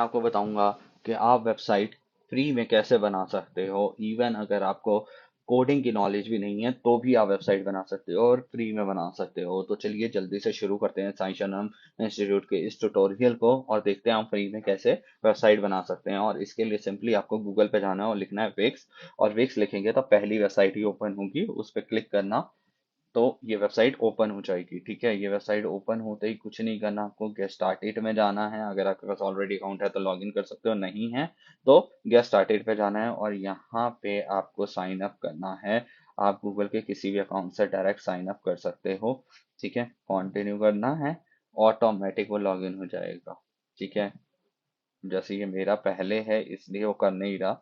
आपको बताऊंगा कि आप वेबसाइट फ्री में कैसे बना सकते हो। इवन अगर आपको कोडिंग की नॉलेज भी नहीं है तो भी आप वेबसाइट बना सकते हो और फ्री में बना सकते हो। तो चलिए जल्दी से शुरू करते हैं साई शनम इंस्टीट्यूट के इस ट्यूटोरियल को और देखते हैं हम फ्री में कैसे वेबसाइट बना सकते हैं। और इसके लिए सिंपली आपको गूगल पे जाना है और लिखना है विक्स, और विक्स लिखेंगे तो पहली वेबसाइट ही ओपन होगी, उस पर क्लिक करना तो ये वेबसाइट ओपन हो जाएगी। ठीक है, ये वेबसाइट ओपन होते ही कुछ नहीं करना, आपको गेट स्टार्टेड में जाना है। अगर आपके पास ऑलरेडी अकाउंट है तो लॉगिन कर सकते हो, नहीं है तो गेट स्टार्टेड पे जाना है और यहाँ पे आपको साइन अप करना है। आप गूगल के किसी भी अकाउंट से डायरेक्ट साइन अप कर सकते हो। ठीक है, कंटिन्यू करना है, ऑटोमेटिक वो लॉगिन हो जाएगा। ठीक है, जैसे ये मेरा पहले है इसलिए वो कर नहीं रहा।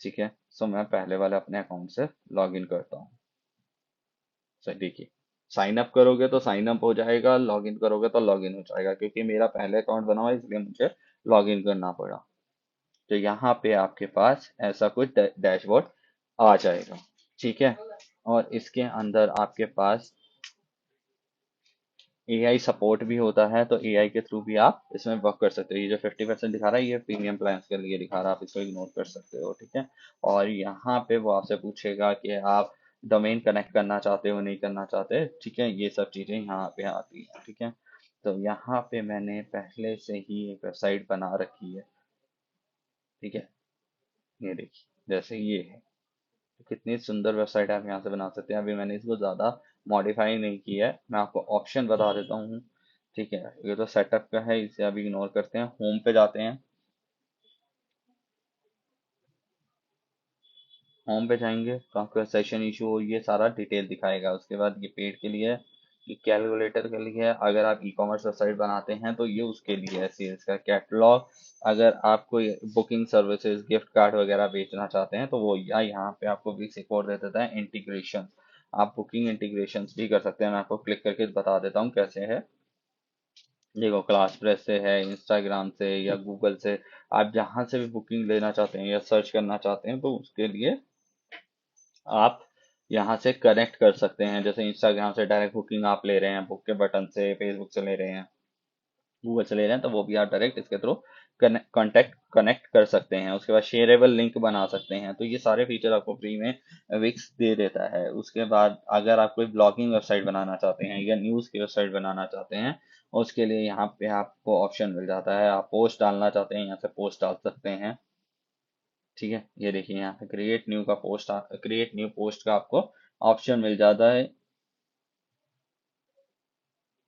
ठीक है, सो मैं पहले वाले अपने अकाउंट से लॉगिन करता हूँ। सर देखिए, साइन अप करोगे तो साइन अप हो जाएगा, लॉगिन करोगे तो लॉगिन हो जाएगा, क्योंकि मेरा पहले अकाउंट बना हुआ है इसलिए मुझे लॉगिन करना पड़ा। तो यहाँ पे आपके पास ऐसा कुछ डैशबोर्ड आ जाएगा। ठीक है, और इसके अंदर आपके पास एआई सपोर्ट भी होता है, तो एआई के थ्रू भी आप इसमें वर्क कर सकते हो। ये जो 50% दिखा रहा है ये प्रीमियम प्लान के लिए दिखा रहा है, आप इसको इग्नोर कर सकते हो। ठीक है, और यहाँ पे वो आपसे पूछेगा कि आप डोमेन कनेक्ट करना चाहते हो नहीं करना चाहते। ठीक है, ये सब चीज़ें यहाँ पे आती हैं। ठीक है, तो यहाँ पे मैंने पहले से ही एक वेबसाइट बना रखी है। ठीक है, ये देखिए जैसे ये है, तो कितनी सुंदर वेबसाइट आप यहाँ से बना सकते हैं। अभी मैंने इसको ज़्यादा मॉडिफाई नहीं किया है, मैं आपको ऑप्शन बता देता हूँ। ठीक है, ये तो सेटअप का है, इसे अभी इग्नोर करते हैं, होम पे जाते हैं। होम पे जाएंगे तो आपका सेशन इशू हो ये सारा डिटेल दिखाएगा। उसके बाद ये पेड के लिए है, ये कैलकुलेटर के लिए है। अगर आप ई कॉमर्स वेबसाइट बनाते हैं तो ये उसके लिए है, सेल्स का कैटलॉग। अगर आप कोई बुकिंग सर्विसेज गिफ्ट कार्ड वगैरह बेचना चाहते हैं तो वो या यहाँ पे आपको भी सपोर्ट दे देता है इंटीग्रेशन। आप बुकिंग इंटीग्रेशन भी कर सकते हैं, मैं आपको क्लिक करके बता देता हूँ कैसे है। देखो, क्लास प्रेस से है, इंस्टाग्राम से या गूगल से, आप जहां से भी बुकिंग लेना चाहते हैं या सर्च करना चाहते हैं तो उसके लिए आप यहाँ से कनेक्ट कर सकते हैं। जैसे इंस्टाग्राम से डायरेक्ट बुकिंग आप ले रहे हैं, बुक के बटन से, फेसबुक से ले रहे हैं, गूगल से ले रहे हैं, तो वो भी आप डायरेक्ट इसके थ्रू कनेक्ट कनेक्ट कर सकते हैं। उसके बाद शेयरेबल लिंक बना सकते हैं। तो ये सारे फीचर आपको फ्री में विक्स दे देता है। उसके बाद अगर आप कोई ब्लॉगिंग वेबसाइट बनाना चाहते हैं या न्यूज़ की वेबसाइट बनाना चाहते हैं, उसके लिए यहाँ पे आपको ऑप्शन मिल जाता है। आप पोस्ट डालना चाहते हैं यहाँ से पोस्ट डाल सकते हैं। ठीक है, ये देखिए यहाँ पे क्रिएट न्यू पोस्ट का आपको ऑप्शन मिल जाता है,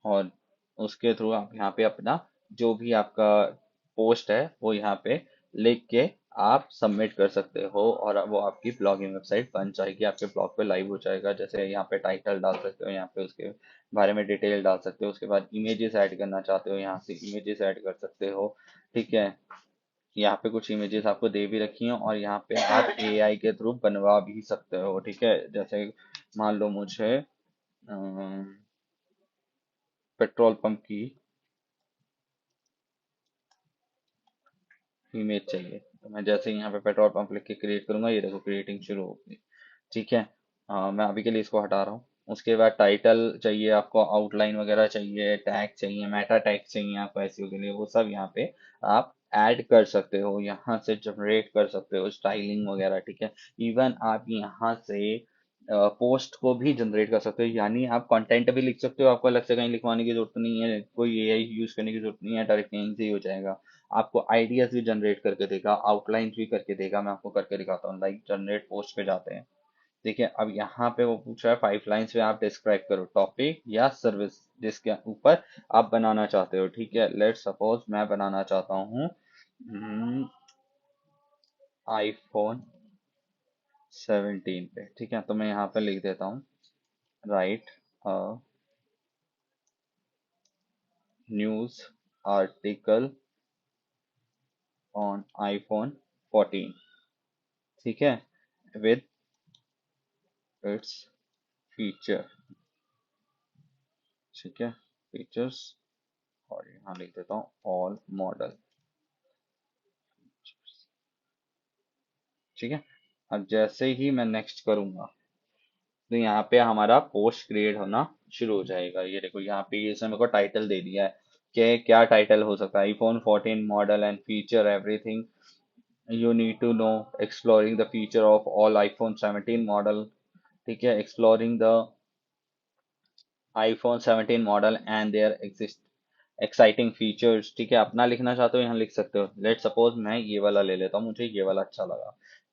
और उसके थ्रू आप यहाँ पे अपना जो भी आपका पोस्ट है वो यहाँ पे लिख के आप सबमिट कर सकते हो और वो आपकी ब्लॉगिंग वेबसाइट बन जाएगी, आपके ब्लॉग पे लाइव हो जाएगा। जैसे यहाँ पे टाइटल डाल सकते हो, यहाँ पे उसके बारे में डिटेल डाल सकते हो। उसके बाद इमेजेस ऐड करना चाहते हो, यहाँ से इमेजेस ऐड कर सकते हो। ठीक है, यहाँ पे कुछ इमेजेस आपको दे भी रखी हैं और यहाँ पे आप एआई के थ्रू बनवा भी सकते हो। ठीक है, जैसे मान लो मुझे पेट्रोल पंप की इमेज चाहिए, तो मैं जैसे ही यहाँ पे पेट्रोल पंप लिख के क्रिएट करूंगा, ये देखो क्रिएटिंग शुरू हो गई। ठीक है, मैं अभी के लिए इसको हटा रहा हूँ। उसके बाद टाइटल चाहिए आपको, आउटलाइन वगैरह चाहिए, टैग चाहिए, मेटा टैग चाहिए आपको एसईओ के लिए, वो सब यहाँ पे आप ऐड कर सकते हो, यहाँ से जनरेट कर सकते हो स्टाइलिंग वगैरह। ठीक है, इवन आप यहाँ से पोस्ट को भी जनरेट कर सकते हो, यानी आप कंटेंट भी लिख सकते हो, आपको अलग से कहीं लिखवाने की जरूरत नहीं है, कोई एआई यूज करने की जरूरत नहीं है, डायरेक्ट यहीं से ही हो जाएगा। आपको आइडियाज भी जनरेट करके देगा, आउटलाइन भी करके देगा। मैं आपको करके दिखाता हूँ, लाइक जनरेट पोस्ट पे जाते हैं। देखिए, अब यहाँ पे वो पूछ रहा है 5 लाइन्स में आप डिस्क्राइब करो टॉपिक या सर्विस जिसके ऊपर आप बनाना चाहते हो। ठीक है, लेट्स सपोज मैं बनाना चाहता हूँ आईफोन 17 पे। ठीक है, तो मैं यहाँ पे लिख देता हूँ right news article on iPhone 14। ठीक है, विद इट्स फीचर। ठीक है, फीचर्स, और यहाँ लिख देता हूँ ऑल मॉडल। ठीक है, अब जैसे ही मैं नेक्स्ट करूंगा तो यहाँ पे हमारा पोस्ट क्रिएट होना शुरू हो जाएगा। ये देखो यहाँ पे इसने मेरे को टाइटल दे दिया है, कि क्या टाइटल हो सकता है, iPhone 14 model and feature everything you need to know, exploring the feature of all iPhone 17 model. ठीक है, exploring the iPhone 17 model and their exist exciting features. ठीक है, अपना लिखना चाहते हो यहाँ लिख सकते हो। लेट सपोज मैं ये वाला ले लेता हूँ, मुझे ये वाला अच्छा लगा।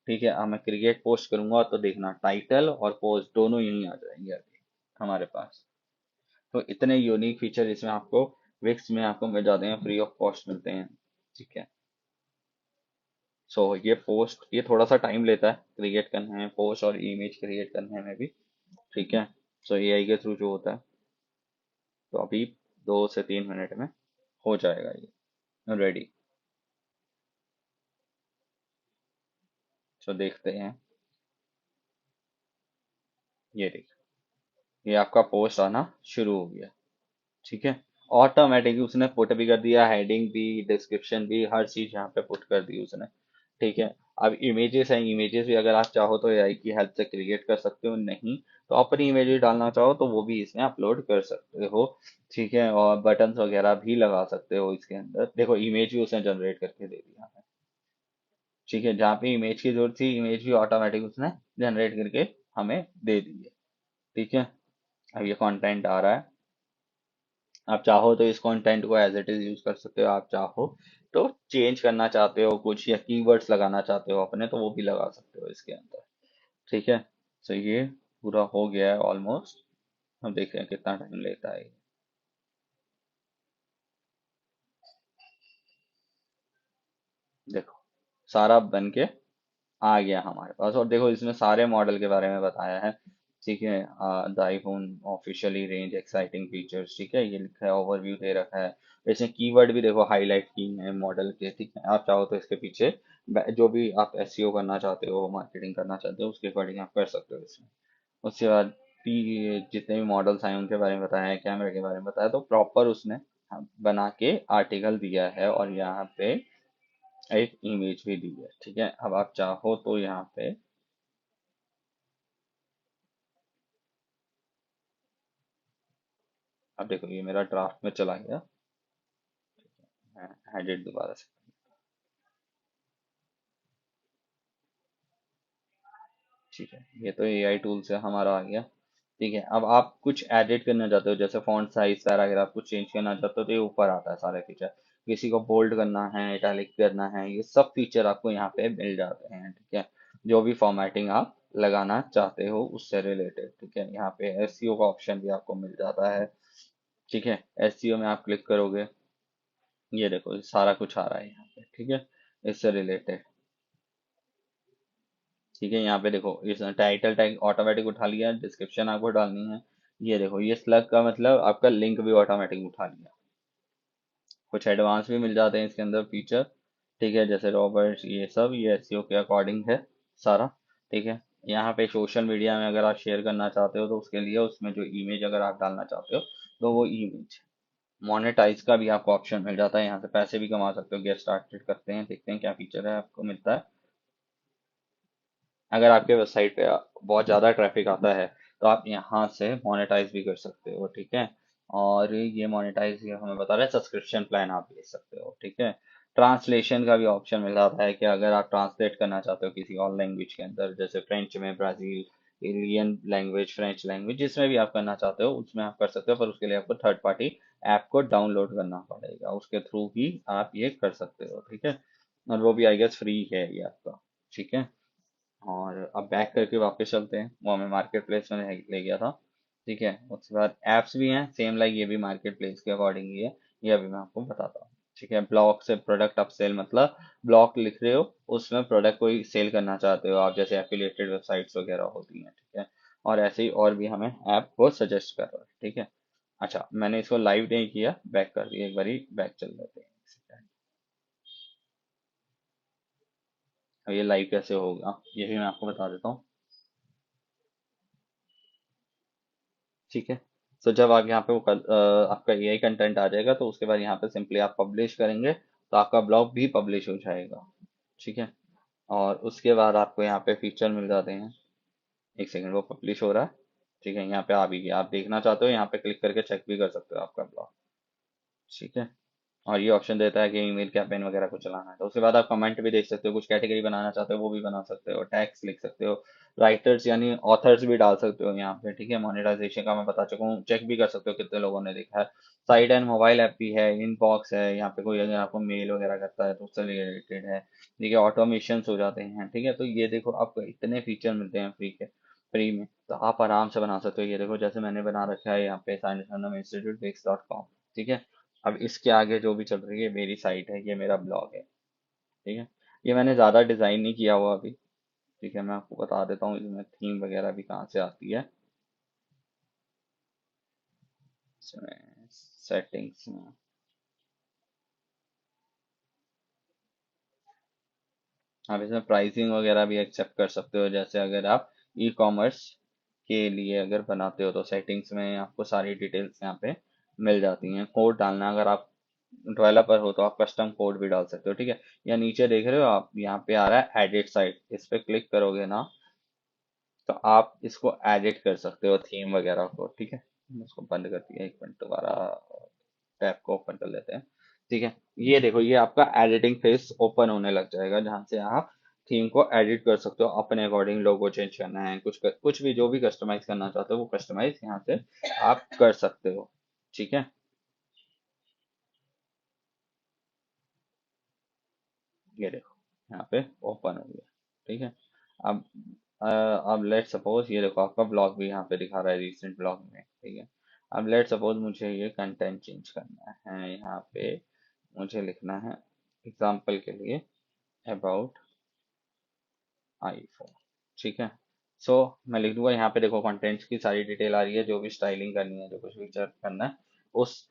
ठीक है, अब मैं क्रिएट पोस्ट करूंगा तो देखना टाइटल और पोस्ट दोनों यहीं आ जाएंगे अभी हमारे पास। तो इतने यूनिक फीचर इसमें आपको विक्स में आपको मिल जाते हैं, फ्री ऑफ कॉस्ट मिलते हैं। ठीक है, सो ये पोस्ट ये थोड़ा सा टाइम लेता है क्रिएट करने में, पोस्ट और इमेज क्रिएट करने में भी। ठीक है, सो एआई के थ्रू जो होता है, तो अभी 2 से 3 मिनट में हो जाएगा ये रेडी। तो देखते हैं, ये देखिए, ये आपका पोस्ट आना शुरू हो गया। ठीक है, ऑटोमेटिकली उसने पुट भी कर दिया, हेडिंग भी, डिस्क्रिप्शन भी, हर चीज यहाँ पे पुट कर दी उसने। ठीक है, अब इमेजेस हैं, इमेजेस भी अगर आप चाहो तो एआई की हेल्प से क्रिएट कर सकते हो, नहीं तो अपनी इमेजेस डालना चाहो तो वो भी इसमें अपलोड कर सकते हो। ठीक है, और बटन्स वगैरह भी लगा सकते हो इसके अंदर। देखो इमेज भी उसने जनरेट करके दे दिया है। ठीक है, जहाँ पे इमेज की जरूरत थी, इमेज भी ऑटोमेटिक उसने जनरेट करके हमें दे दी है। ठीक है, अब ये कंटेंट आ रहा है। आप चाहो तो इस कंटेंट को एज इट इज यूज कर सकते हो, आप चाहो तो चेंज करना चाहते हो कुछ या कीवर्ड्स लगाना चाहते हो अपने, तो वो भी लगा सकते हो इसके अंदर। ठीक है, तो ये पूरा हो गया है ऑलमोस्ट। हम देखते हैं कितना टाइम लेता है ये। देखो सारा बन के आ गया हमारे पास, और देखो इसमें सारे मॉडल के बारे में बताया है। ठीक है, the iPhone officially range exciting features. ठीक है, ये लिखा है, ओवरव्यू दे रखा है। इसमें कीवर्ड भी देखो हाईलाइट की है मॉडल के। ठीक है, आप चाहो तो इसके पीछे जो भी आप एसईओ करना चाहते हो, मार्केटिंग करना चाहते हो, उसके अकॉर्डिंग आप कर सकते हो इसमें। उसके बाद जितने भी मॉडल्स आए उनके बारे में बताया है, कैमरे के बारे में बताया, तो प्रॉपर उसने बना के आर्टिकल दिया है, और यहाँ पे एक इमेज भी दी है। ठीक है, अब आप चाहो तो यहाँ पे, अब देखो ये मेरा ड्राफ्ट में चला गया। मैं एडिट दोबारा से, ठीक है, ये तो एआई टूल से हमारा आ गया। ठीक है, अब आप कुछ एडिट करना चाहते हो, जैसे फॉन्ट साइज, पैराग्राफ कुछ चेंज करना चाहते हो, तो ये ऊपर आता है सारे फीचर। किसी को बोल्ड करना है, इटैलिक करना है, ये सब फीचर आपको यहाँ पे मिल जाते हैं। ठीक है, जो भी फॉर्मेटिंग आप लगाना चाहते हो उससे रिलेटेड। ठीक है, यहाँ पे एसईओ का ऑप्शन भी आपको मिल जाता है। ठीक है, एसईओ में आप क्लिक करोगे, ये देखो ये सारा कुछ आ रहा है यहाँ पे। ठीक है, इससे रिलेटेड। ठीक है, यहाँ पे देखो इस टाइटल टैग ऑटोमेटिक उठा लिया, डिस्क्रिप्शन आपको डालनी है। ये देखो ये स्लग का मतलब आपका लिंक भी ऑटोमेटिक उठा लिया। कुछ एडवांस भी मिल जाते हैं इसके अंदर फीचर। ठीक है, जैसे रॉबर्ट्स, ये सब ये एसईओ के अकॉर्डिंग है सारा। ठीक है, यहाँ पे सोशल मीडिया में अगर आप शेयर करना चाहते हो तो उसके लिए उसमें जो इमेज अगर आप डालना चाहते हो तो वो इमेज। मोनेटाइज का भी आपको ऑप्शन मिल जाता है, यहाँ से पैसे भी कमा सकते हो। गेट स्टार्टेड करते हैं, देखते हैं क्या फीचर है आपको मिलता है। अगर आपके वेबसाइट पे बहुत ज़्यादा ट्रैफिक आता है तो आप यहाँ से मोनेटाइज भी कर सकते हो। ठीक है, और ये मोनेटाइज ये हमें बता रहा है सब्सक्रिप्शन प्लान आप ले सकते हो। ठीक है, ट्रांसलेशन का भी ऑप्शन मिल जाता है कि अगर आप ट्रांसलेट करना चाहते हो किसी और लैंग्वेज के अंदर, जैसे फ्रेंच में Brazil alien language, French language, जिसमें भी आप करना चाहते हो उसमें आप कर सकते हो, पर उसके लिए आपको थर्ड पार्टी ऐप को डाउनलोड करना पड़ेगा, उसके थ्रू ही आप ये कर सकते हो। ठीक है, और वो भी आई गेस फ्री है ये आपका। ठीक है, और अब बैक करके वापस चलते हैं, वो हमें मार्केट प्लेस में ले गया था। ठीक है, उसके बाद एप्स भी हैं सेम लाइक, ये भी मार्केट प्लेस के अकॉर्डिंग ही है। ये अभी मैं आपको बताता हूँ। ठीक है, ब्लॉक से प्रोडक्ट अप सेल, मतलब ब्लॉक लिख रहे हो, उसमें प्रोडक्ट कोई सेल करना चाहते हो आप, जैसे एफिलिएटेड वेबसाइट्स वगैरह होती हैं। ठीक है, और ऐसे ही और भी हमें ऐप को सजेस्ट कर रहा है। ठीक है, अच्छा मैंने इसको लाइव नहीं किया, बैक कर दिया, एक बारी बैक चल लेते हैं। अब ये लाइव कैसे होगा ये भी मैं आपको बता देता हूँ। ठीक है, तो जब आप यहाँ पे आपका एआई कंटेंट आ जाएगा तो उसके बाद यहाँ पे सिंपली आप पब्लिश करेंगे तो आपका ब्लॉग भी पब्लिश हो जाएगा। ठीक है, और उसके बाद आपको यहाँ पे फीचर मिल जाते हैं। एक सेकंड, वो पब्लिश हो रहा है। ठीक है, यहाँ पे आ भी गया, आप देखना चाहते हो यहाँ पे क्लिक करके चेक भी कर सकते हो आपका ब्लॉग। ठीक है। और ये ऑप्शन देता है कि ईमेल कैंपेन वगैरह को चलाना है, तो उसके बाद आप कमेंट भी देख सकते हो, कुछ कैटेगरी बनाना चाहते हो वो भी बना सकते हो, टैग्स लिख सकते हो, राइटर्स यानी ऑथर्स भी डाल सकते हो यहाँ पे। ठीक है, मोनेटाइजेशन का मैं बता चुका हूँ, चेक भी कर सकते हो कितने लोगों ने देखा है। साइड एंड मोबाइल ऐप भी है, इनबॉक्स है, यहाँ पे कोई अगर आपको मेल वगैरह करता है तो उससे रिलेटेड है। ठीक है, ऑटोमेशन हो जाते हैं। ठीक है, तो ये देखो आपको इतने फीचर मिलते हैं फ्री में, तो आप आराम से बना सकते हो। ये देखो जैसे मैंने बना रखा है यहाँ पे sanjsanam.institute.com। ठीक है, अब इसके आगे जो भी चल रही है मेरी साइट है, ये मेरा ब्लॉग है। ठीक है, ये मैंने ज़्यादा डिज़ाइन नहीं किया हुआ अभी। ठीक है, मैं आपको बता देता हूँ इसमें थीम वगैरह भी कहाँ से आती है। इसमें सेटिंग्स में आप इसमें प्राइसिंग वगैरह भी एक्सेप्ट कर सकते हो। जैसे अगर आप ई कॉमर्स के लिए अगर बनाते हो तो सेटिंग्स में आपको सारी डिटेल्स यहाँ पे मिल जाती हैं। कोड डालना, अगर आप डेवलपर हो तो आप कस्टम कोड भी डाल सकते हो। ठीक है, या नीचे देख रहे हो आप, यहाँ पे आ रहा है एडिट साइट, इस पे क्लिक करोगे ना तो आप इसको एडिट कर सकते हो थीम वगैरह को। ठीक है, हम इसको बंद कर दिया, एक मिनट दोबारा टैब को ओपन कर लेते हैं। ठीक है, ये देखो ये आपका एडिटिंग फेस ओपन होने लग जाएगा, जहाँ से आप थीम को एडिट कर सकते हो अपने अकॉर्डिंग। लोगो चेंज करना है, कुछ भी जो भी कस्टमाइज करना चाहते हो वो कस्टमाइज यहाँ से आप कर सकते हो। ठीक है, ये देखो यहाँ पे ओपन हो गया। ठीक है, अब अब लेट सपोज ये देखो आपका ब्लॉग भी यहाँ पे दिखा रहा है, रिसेंट ब्लॉग में। ठीक है, अब लेट सपोज मुझे ये कंटेंट चेंज करना है, यहाँ पे मुझे लिखना है एग्जाम्पल के लिए अबाउट आईफोन। ठीक है, सो मैं लिख दूंगा यहाँ पे, देखो कंटेंट्स की सारी डिटेल आ रही है, जो भी स्टाइलिंग करनी है, जो कुछ फीचर करना है, उस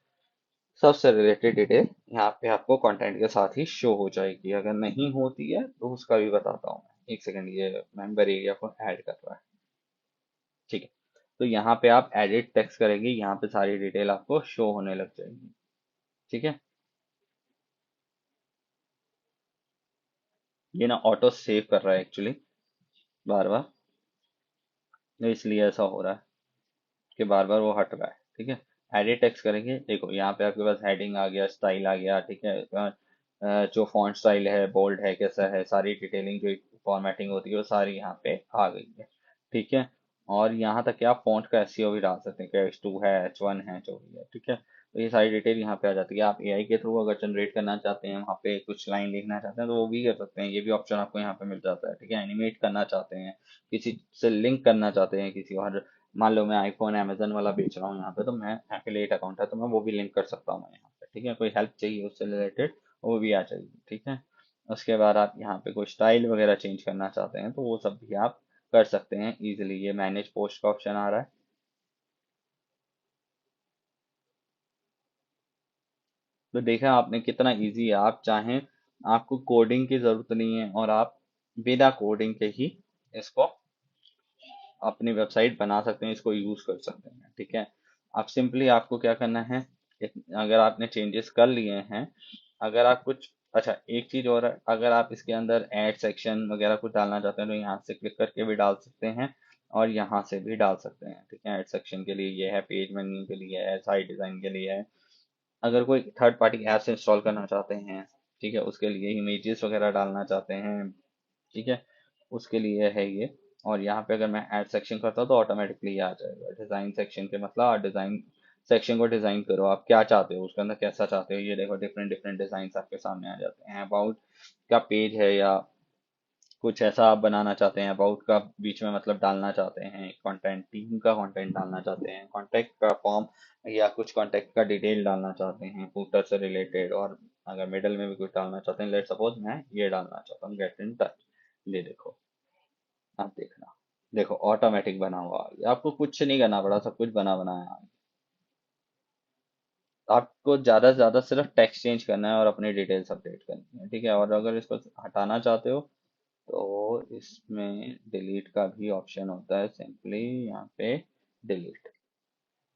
सबसे रिलेटेड डिटेल यहाँ पे आपको कंटेंट के साथ ही शो हो जाएगी। अगर नहीं होती है तो उसका भी बताता हूँ मैं। एक सेकंड, ये मेंबर एरिया को ऐड कर रहा है। ठीक है, तो यहाँ पे आप एडिट टेक्स्ट करेंगे, यहाँ पे सारी डिटेल आपको शो होने लग जाएगी। ठीक है, ये ना ऑटो सेव कर रहा है एक्चुअली बार बार, तो इसलिए ऐसा हो रहा है कि बार बार वो हट रहा है। ठीक है, एडिट टेक्स्ट करेंगे, देखो यहाँ पे आपके पास हेडिंग आ गया, स्टाइल आ गया। ठीक है, जो फॉन्ट स्टाइल है, बोल्ड है, कैसा है, सारी डिटेलिंग जो फॉर्मेटिंग होती है वो सारी यहाँ पे आ गई है। ठीक है, और यहाँ तक कि आप फॉन्ट का एसईओ भी डाल सकते हैं कि H2 है, H1 है, जो भी है। ठीक है, तो ये सारी डिटेल यहाँ पे आ जाती है। आप एआई के थ्रू अगर जनरेट करना चाहते हैं, वहाँ पे कुछ लाइन लिखना चाहते हैं तो वो भी कर सकते हैं, ये भी ऑप्शन आपको यहाँ पे मिल जाता है। ठीक है, एनिमेट करना चाहते हैं, किसी से लिंक करना चाहते हैं किसी और, मान लो मैं आईफोन अमेजन वाला बेच रहा हूँ यहाँ पे, तो मैं एफिलिएट अकाउंट है तो मैं वो भी लिंक कर सकता हूँ यहाँ पे। ठीक है, कोई हेल्प चाहिए उससे रिलेटेड वो भी आ जाएगी। ठीक है, उसके बाद आप यहाँ पे कोई स्टाइल वगैरह चेंज करना चाहते हैं तो वो सब भी आप कर सकते हैं इजीली। ये मैनेज पोस्ट का ऑप्शन आ रहा है। तो देखा आपने कितना इजी है। आप चाहें, आपको कोडिंग की जरूरत नहीं है और आप बिना कोडिंग के ही इसको अपनी वेबसाइट बना सकते हैं, इसको यूज कर सकते हैं। ठीक है, आप सिंपली आपको क्या करना है, अगर आपने चेंजेस कर लिए हैं, अगर आप कुछ, अच्छा एक चीज और है, अगर आप इसके अंदर ऐड सेक्शन वगैरह कुछ डालना चाहते हैं तो यहाँ से क्लिक करके भी डाल सकते हैं और यहाँ से भी डाल सकते हैं। ठीक है, ऐड सेक्शन के लिए ये है, पेज मेन्यू के लिए है, साइट डिजाइन के लिए है, अगर कोई थर्ड पार्टी एप्स इंस्टॉल करना चाहते हैं, ठीक है, उसके लिए इमेजेस वगैरह डालना चाहते हैं, ठीक है, उसके लिए है ये। और यहाँ पे अगर मैं ऐड सेक्शन करता हूँ तो ऑटोमेटिकली आ जाएगा डिजाइन सेक्शन के, मतलब आप डिजाइन सेक्शन को डिजाइन करो, आप क्या चाहते हो उसके अंदर, कैसा चाहते हो। ये देखो डिफरेंट डिफरेंट डिजाइन आपके सामने आ जाते हैं। अबाउट का पेज है या कुछ ऐसा आप बनाना चाहते हैं, अबाउट का बीच में मतलब डालना चाहते हैं कंटेंट, टीम का कंटेंट डालना चाहते हैं, कॉन्टैक्ट का फॉर्म या कुछ कॉन्टैक्ट का डिटेल डालना चाहते हैं फूटर से रिलेटेड, और अगर मिडल में भी कुछ डालना चाहते हैं, लेट सपोज मैं ये डालना चाहता हूँ गेट इन टच। ये देखो, आप देखना, देखो ऑटोमेटिक बना हुआ आ गया। आपको कुछ नहीं करना पड़ा, सब कुछ बना बनाया आ गया। आपको ज्यादा से ज्यादा सिर्फ टेक्स्ट चेंज करना है और अपनी डिटेल्स अपडेट करनी है। ठीक है, और अगर इसको हटाना चाहते हो तो इसमें डिलीट का भी ऑप्शन होता है, सिंपली यहाँ पे डिलीट,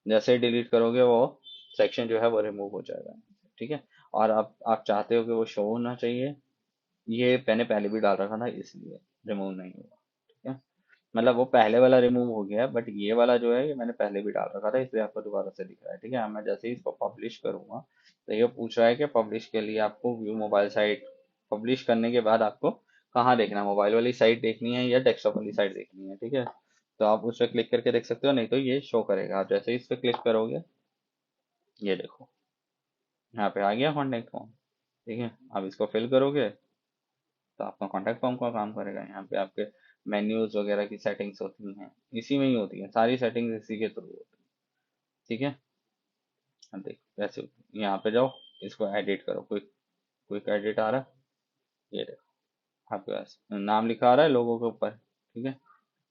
जैसे ही डिलीट करोगे वो सेक्शन जो है वो रिमूव हो जाएगा। ठीक है, और आप चाहते हो कि वो शो होना चाहिए, ये मैंने पहले भी डाल रखा था इसलिए रिमूव नहीं हुआ। ठीक है, मतलब वो पहले वाला रिमूव हो गया, बट ये वाला जो है ये मैंने पहले भी डाल रखा था, इसलिए आपको दोबारा से दिख रहा है। ठीक है, मैं जैसे ही इसको पब्लिश करूंगा तो ये पूछ रहा है कि पब्लिश के लिए आपको व्यू मोबाइल साइट, पब्लिश करने के बाद आपको कहाँ देखना है, मोबाइल वाली साइट देखनी है या डेस्कटॉप वाली साइट देखनी है, ठीक है। तो आप उस पर क्लिक करके देख सकते हो, नहीं तो ये शो करेगा। आप जैसे ही इस पर क्लिक करोगे, ये देखो यहाँ पे आ गया कॉन्टेक्ट फॉर्म, ठीक है। अब इसको फिल करोगे तो आपका कॉन्टैक्ट फॉर्म का काम करेगा। यहाँ पे आपके मेन्यूज वगैरह की सेटिंग्स होती हैं, इसी में ही होती है सारी सेटिंग्स, इसी के थ्रू होती है, ठीक है। अब देखो वैसे यहाँ पे जाओ, इसको एडिट करो, क्विक क्विक एडिट आ रहा है, ये देखो आपके पास नाम लिखा आ रहा है लोगों के ऊपर, ठीक है।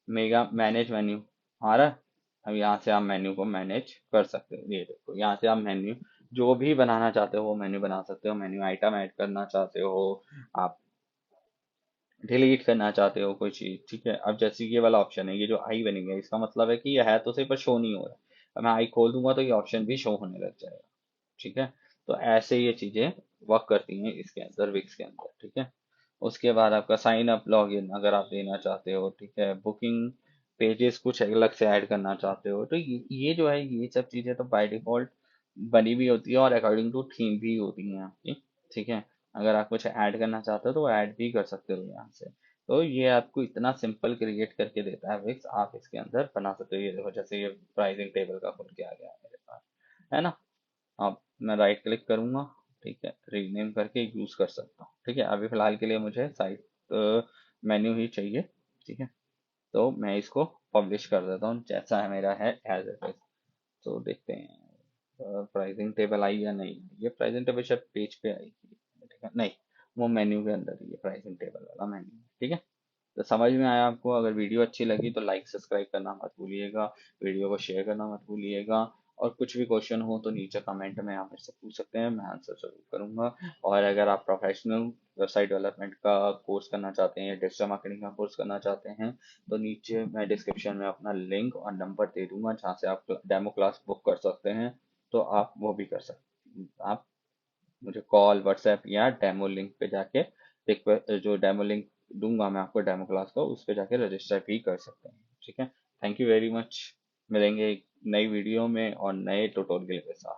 मेगा मैनेज मेन्यू आ रहा है। अब यहाँ से आप मेन्यू को मैनेज कर सकते हो, ये देखो यहाँ से आप मेन्यू जो भी बनाना चाहते हो वो मेन्यू बना सकते हो। मेन्यू आइटम ऐड करना चाहते हो आप, डिलीट करना चाहते हो कोई चीज, ठीक है। अब जैसे ये वाला ऑप्शन है, ये जो आई बनी है, इसका मतलब है कि ये है तो सही पर शो नहीं हो रहा है। अब मैं आई खोल दूंगा तो ये ऑप्शन भी शो होने लग जाएगा, ठीक है। तो ऐसे ये चीजें वर्क करती हैं इसके अंदर, विक्स के अंदर, ठीक है। उसके बाद आपका साइन अप लॉग इन अगर आप देना चाहते हो, ठीक है। बुकिंग पेजेस कुछ अलग से ऐड करना चाहते हो, तो ये जो है ये सब चीजें तो बाय डिफॉल्ट बनी भी होती है और अकॉर्डिंग टू थीम भी होती हैं आपकी, ठीक है। अगर आप कुछ ऐड करना चाहते हो तो ऐड भी कर सकते हो यहाँ से। तो ये आपको इतना सिंपल क्रिएट करके देता है विक्स, आप इसके अंदर बना सकते हो। ये देखो जैसे ये प्राइसिंग टेबल का खुल के आ गया मेरे पास, है ना। अब मैं राइट क्लिक करूंगा, ठीक है, रीनेम करके यूज कर सकता हूँ, ठीक है। अभी फिलहाल के लिए मुझे साइट मेन्यू ही चाहिए, ठीक है। तो मैं इसको पब्लिश कर देता हूँ जैसा है मेरा है एज इट इज। तो देखते हैं प्राइसिंग टेबल आई या नहीं। ये प्राइसिंग टेबल शायद पेज पे आएगी, ठीक है, नहीं, वो मेन्यू के अंदर ही है प्राइसिंग टेबल वाला मेन्यू, ठीक है। तो समझ में आया आपको। अगर वीडियो अच्छी लगी तो लाइक सब्सक्राइब करना मत भूलिएगा, वीडियो को शेयर करना मत भूलिएगा। और कुछ भी क्वेश्चन हो तो नीचे कमेंट में आप मेरे से पूछ सकते हैं, मैं आंसर जरूर करूंगा। और अगर आप प्रोफेशनल वेबसाइट डेवलपमेंट का कोर्स करना चाहते हैं या डिजिटल मार्केटिंग का कोर्स करना चाहते हैं, तो नीचे मैं डिस्क्रिप्शन में अपना लिंक और नंबर दे दूंगा जहाँ से आप डेमो क्लास बुक कर सकते हैं। तो आप वो भी कर सकते हैं। आप मुझे कॉल व्हाट्सएप या डेमो लिंक पे जाके जो डेमो लिंक दूंगा मैं आपको डेमो क्लास का, उस पे जाके रजिस्टर भी कर सकते हैं, ठीक है। Thank you very much. मिलेंगे एक नई वीडियो में और नए ट्यूटोरियल के साथ।